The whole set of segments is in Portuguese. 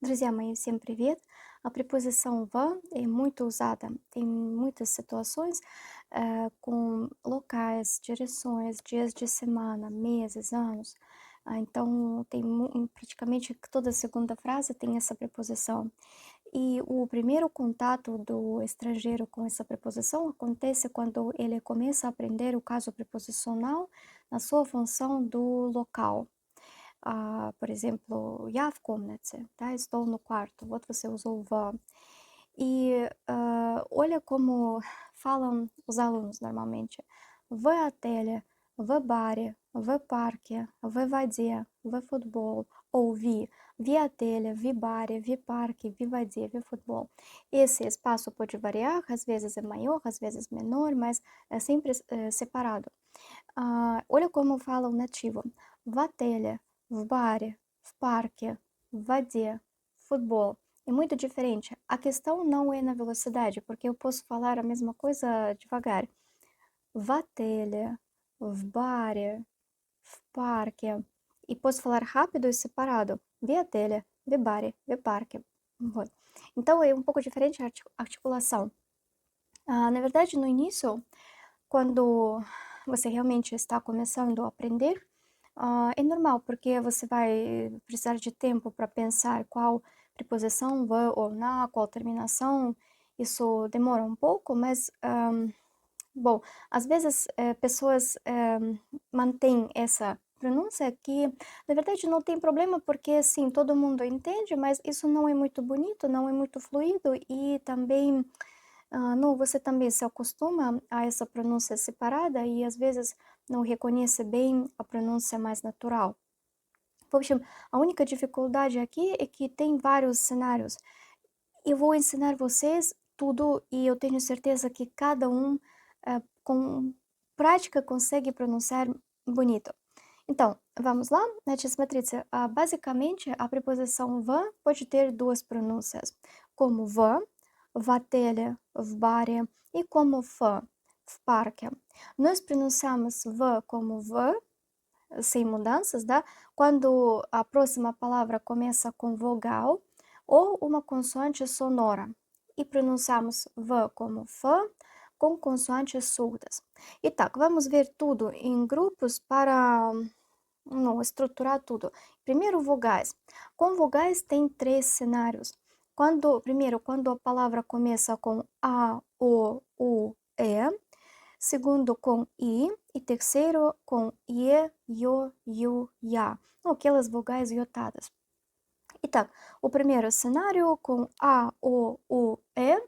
Друзья мои, всем привет! A preposição "va" é muito usada em muitas situações, com locais, direções, dias de semana, meses, anos. Então, tem em praticamente toda segunda frase tem essa preposição. E o primeiro contato do estrangeiro com essa preposição acontece quando ele começa a aprender o caso preposicional na sua função do local. Por exemplo, я в комнате, tá? Estou no quarto. Вот você usou o va. E olha como falam os alunos normalmente. В отеле, в баре, в парке, в воде, в футбол. Ou vi отеле, vi баре, vi parque, vi воде, vi futebol. Esse espaço pode variar, às vezes é maior, às vezes menor, mas é sempre separado. Olha como fala o nativo. В отеле, в баре, в парке, в воде, futebol. É muito diferente. A questão não é na velocidade, porque eu posso falar a mesma coisa devagar. В отеле, в баре, в парке. E posso falar rápido e separado. В отеле, в баре, в парке. Вот. Então é um pouco diferente a articulação. Na verdade, no início, quando você realmente está começando a aprender, é normal, porque você vai precisar de tempo para pensar qual preposição vai ou na, qual terminação. Isso demora um pouco, mas, bom, às vezes pessoas mantêm essa pronúncia que, na verdade, não tem problema, porque, sim, todo mundo entende, mas isso não é muito bonito, não é muito fluido e também não, você também se acostuma a essa pronúncia separada e às vezes não reconhece bem a pronúncia mais natural. В общем, a única dificuldade aqui é que tem vários cenários. Eu vou ensinar vocês tudo e eu tenho certeza que cada um, com prática, consegue pronunciar bonito. Então, vamos lá? Значит, смотрите, basicamente a preposição "va" pode ter duas pronúncias, como в отеле, в баре e como в парке. Nós pronunciamos "v" como "v", sem mudanças, tá? Quando a próxima palavra começa com vogal ou uma consoante sonora. E pronunciamos "v" como "f", com consoantes surdas. Итак, vamos ver tudo em grupos para não, estruturar tudo. Primeiro, vogais. Com vogais tem três cenários. Primeiro, quando a palavra começa com A, O, U, E. Segundo, com I. E terceiro, com IE, IO, IU, IA. Aquelas vogais iotadas. Итак, o primeiro cenário com A, O, U, E.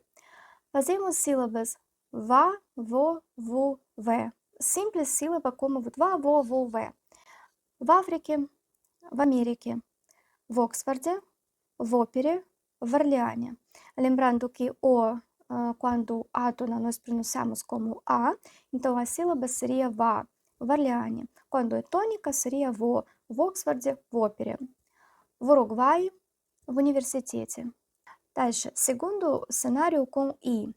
Fazemos sílabas VA, VO, VU, VE. Simples sílaba como VA, VO, VU, VE. В Африке, в Америке, в Оксфорде, в Опере, в Орлеане. Lembrando que quando átona nós pronunciamos como A, então a sílaba seria VA, в Орлеане. Quando é tônica, seria VO, в Оксфорде, в Опере. В Уругвае, в университете. Дальше, segundo cenário com I.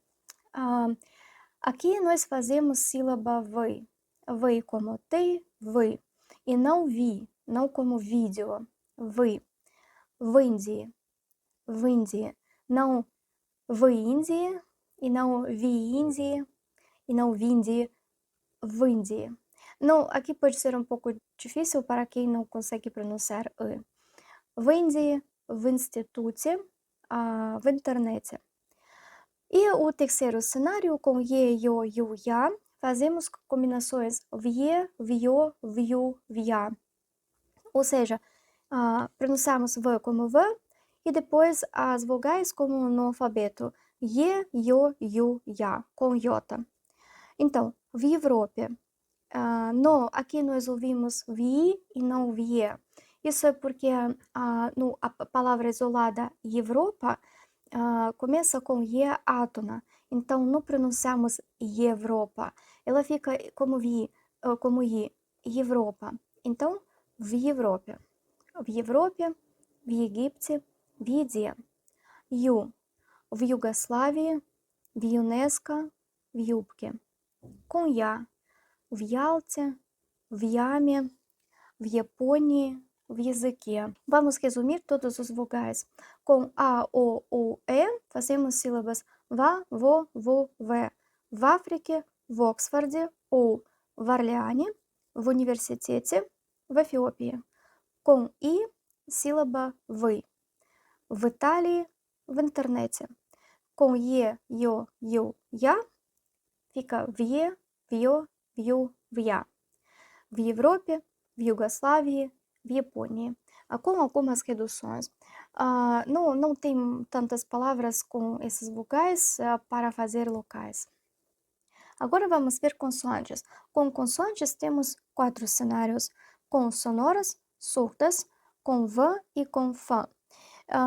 Aqui nós fazemos sílaba VI. VI como T, VI. E não vi, não como vídeo. VI. В Индии. В Индии. Não в Индии, e não vi Индии, e não vindi в Индии. Não, aqui pode ser um pouco difícil para quem não consegue pronunciar E. В Индии, в институте, в интернете. E o terceiro cenário, com Е, Ё, Ю, Я, fazemos combinações VIE, VIO, VIU, VIA. Ou seja, pronunciamos V como V e depois as vogais como no alfabeto Е, Ё, Ю, Я, com iota. Então, в Европе. Aqui nós ouvimos VI e não VIE. Isso é porque a palavra isolada Europa começa com E átona. Então, não pronunciamos Europa. Ela fica como como I, Europa. Então, в Европе. В Европе, в Египте, в еде. Ю. В Югославии, в ЮНЕСКО, в юбке. Com Я. В Ялте, в Яме, в Японии, в языке. Vamos resumir todos os vogais. Com A, O, U, E, fazemos sílabas va, vo, vu, ve. В Африке, в Оксфорде, у в Орлеане, в университете, в Эфиопии. Com I, sílaba вы. В Италии, в интернете. Com Е, Йо, Ю, Я, fica вье, вьё, вью, вья. В Европе, в Юgoslávia, в Японии. Com algumas reduções. Não tem tantas palavras com esses vogais para fazer locais. Agora vamos ver consoantes. Com consoantes temos 4 cenários, com sonoras, surdas, com v e com fã.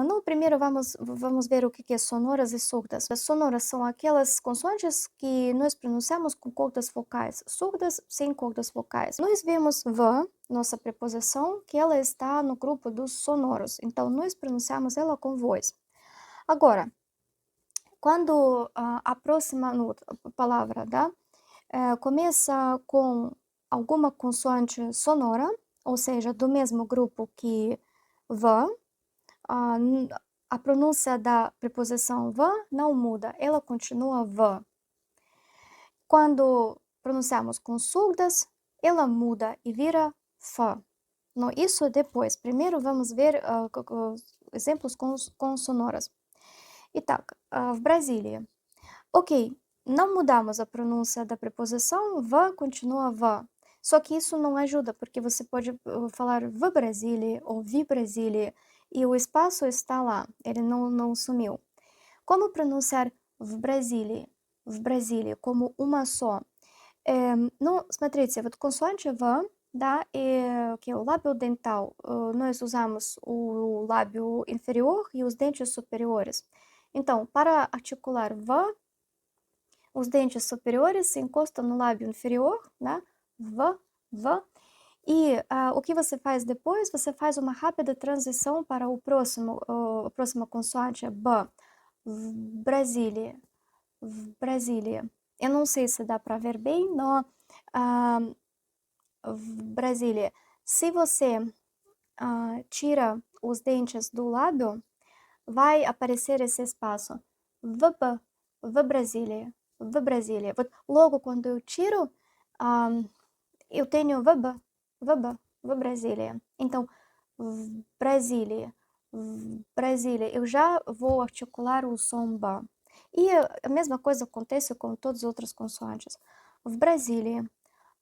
No primeiro vamos ver o que é sonoras e surdas. As sonoras são aquelas consoantes que nós pronunciamos com cordas vocais, surdas sem cordas vocais. Nós vemos v, nossa preposição, que ela está no grupo dos sonoros, então nós pronunciamos ela com voz. Agora, quando a próxima palavra, começa com alguma consoante sonora, ou seja, do mesmo grupo que v, a pronúncia da preposição v não muda, ela continua v. Quando pronunciamos com surdas, ela muda e vira f. No, isso depois. Primeiro vamos ver exemplos com sonoras. Итак, в Бразилии. Ok, não mudamos a pronúncia da preposição, v continua v. Só que isso não ajuda, porque você pode falar v Brasília ou vi Brasília e o espaço está lá, ele não sumiu. Como pronunciar в Brasília, como uma só? Ну, смотрите, вот consoante v, да, que é o lábio dental, nós usamos o lábio inferior e os dentes superiores. Então, para articular v, os dentes superiores se encostam no lábio inferior, né? V, V. E o que você faz depois? Você faz uma rápida transição para a próxima consoante, B. Brasília. Brasília. Eu não sei se dá para ver bem, no Brasília. Se você tira os dentes do lábio, vai aparecer esse espaço. V, V Brasília. V Brasília. Logo quando eu tiro, eu tenho VB, VB, V Brasília. Então, Brasília, Brasília, eu já vou articular o som B. E a mesma coisa acontece com todas as outras consoantes. В Бразилии,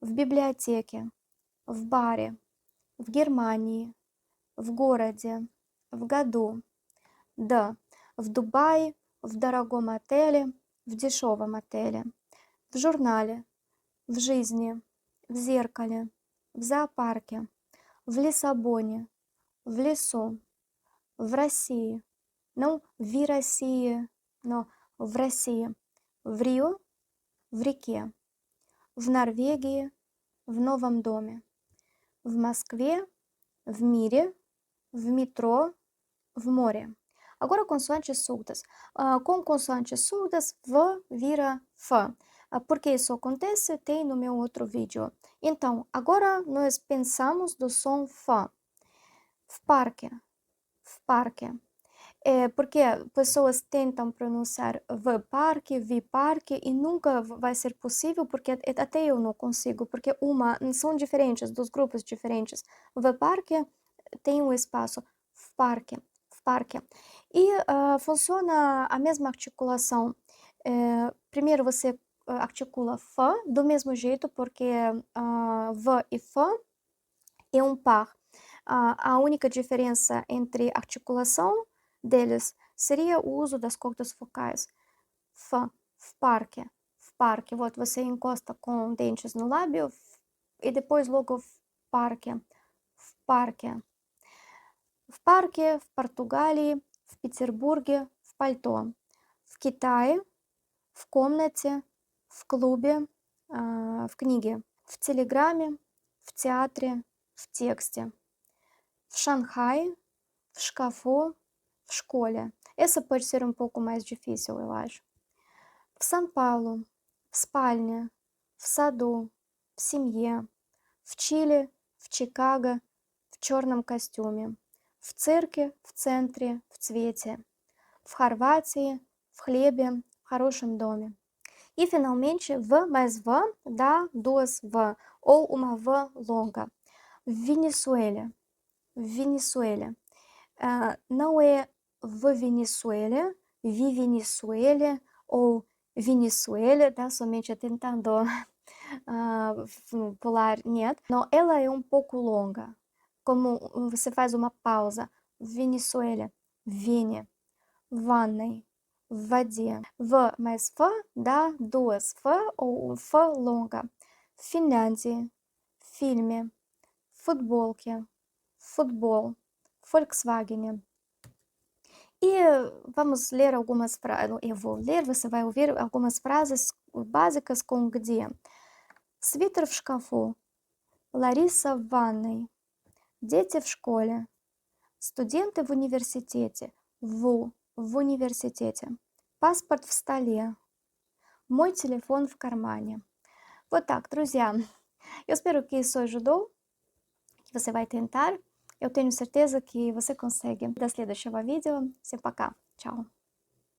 в библиотеке, в баре, в Германии, в городе, в году. Д. В Дубае, в дорогом отеле, в дешевом отеле. В журнале, в жизни, в зеркале, в зоопарке, в Лиссабоне, в лесу, в России. Não в России, но в России. В Рио, в реке. В Норвегии, в новом доме. В Москве, в мире, в метро, в море. Agora consoantes surdas. Com consoantes surdas, V vira F. Por que isso acontece? Tem no meu outro vídeo. Então, agora nós pensamos do som F. В parque. В parque. Porque pessoas tentam pronunciar v parque, vi parque e nunca vai ser possível, porque até eu não consigo, porque são diferentes, dos grupos diferentes. V parque tem um espaço, v parque, v parque. E funciona a mesma articulação. Primeiro você articula f do mesmo jeito, porque v e f é um par. A única diferença entre articulação deles seria o uso das cordas vocais. F, v parque. Você encosta com dentes no lábio e depois logo v parque. В парке, в Португалии, в Петербурге, в пальто. В Китае, в комнате, в клубе, в книге. В телеграме, в театре, в тексте. В Шанхае, в шкафу, в школе. Essa pode ser um pouco mais difícil, eu acho. В Сан-Паулу, в спальне, в саду, в семье, в Чили, в Чикаго, в черном костюме, в цирке, в центре, в цвете, в Хорватии, в хлебе, в хорошем доме. E finalmente, v mais v dá duas v, ou uma v longa. Venezuela, Venezuela. Não é v Venezuela, vi Venezuela ou Venezuela, tá? Somente tentando pular, нет. Não, ela é um pouco longa. Como você faz uma pausa. Venezuela, Vene, ванной, в воде. В mais f dá duas f ou f longa. Финляндии, фильме, футболке, футбол, Volkswagen. E vamos ler algumas frases. Eu vou ler, você vai ouvir algumas frases básicas com где. Свитер в шкафу, Лариса в ванной, дети в школе, студенты в университете, в университете, паспорт в столе, mой telefone в кармане. Вот так, друзья. Eu espero que isso ajudou, que você vai tentar. Eu tenho certeza que você consegue. До следующего видео. Всем пока. Tchau.